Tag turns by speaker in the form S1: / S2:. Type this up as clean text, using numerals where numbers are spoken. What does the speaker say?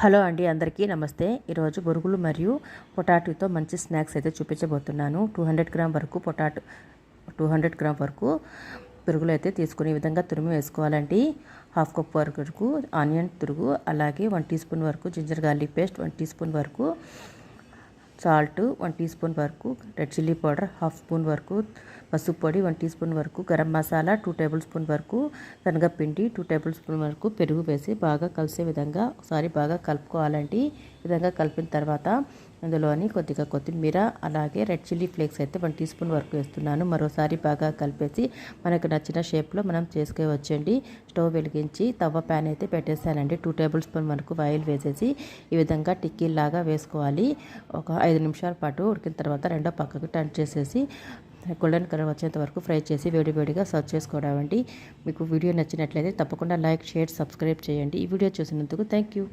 S1: Hello అండి, అందరికీ నమస్తే. ఈరోజు బొరుగులు మరియు పొటాటోతో మంచి స్నాక్స్ అయితే చూపించబోతున్నాను. 200 గ్రామ్ వరకు 200 గ్రామ్ వరకు బొరుగులు అయితే తీసుకుని ఈ విధంగా తురిమి వేసుకోవాలండి. హాఫ్ కప్ వరకు ఆనియన్ తురుగు, అలాగే 1 టీ స్పూన్ వరకు ginger garlic paste, 1 teaspoon వరకు సాల్ట్, 1 టీ స్పూన్ వరకు red chilli powder, half spoon వరకు పసుపు పొడి, 1 టీ స్పూన్ వరకు గరం మసాలా, 2 టేబుల్ స్పూన్ వరకు శనగపిండి, 2 టేబుల్ స్పూన్ వరకు పెరుగు వేసి బాగా కలిసే విధంగా ఒకసారి బాగా కలుపుకోవాలండి. ఈ విధంగా కలిపిన తర్వాత అందులోని కొద్దిగా కొత్తిమీర, అలాగే రెడ్ చిల్లీ ఫ్లేక్స్ అయితే 1 టీ స్పూన్ వరకు వేస్తున్నాను. మరోసారి బాగా కలిపేసి మనకు నచ్చిన షేప్లో మనం చేసుకోవచ్చండి. స్టవ్ వెలిగించి తవ్వ ప్యాన్ అయితే పెట్టేసానండి. 2 టేబుల్ స్పూన్ వరకు ఆయిల్ వేసేసి ఈ విధంగా టిక్కీలాగా వేసుకోవాలి. ఒక 5 నిమిషాల పాటు ఉడికిన తర్వాత రెండో పక్కకు టర్న్ చేసేసి గోల్డెన్ కలర్ వచ్చేంత వరకు ఫ్రై చేసి వేడివేడిగా సర్వ్ చేసుకోవడం అండి. మీకు వీడియో నచ్చినట్లయితే తప్పకుండా లైక్, షేర్, సబ్స్క్రైబ్ చేయండి. ఈ వీడియో చూసినందుకు థ్యాంక్ యూ.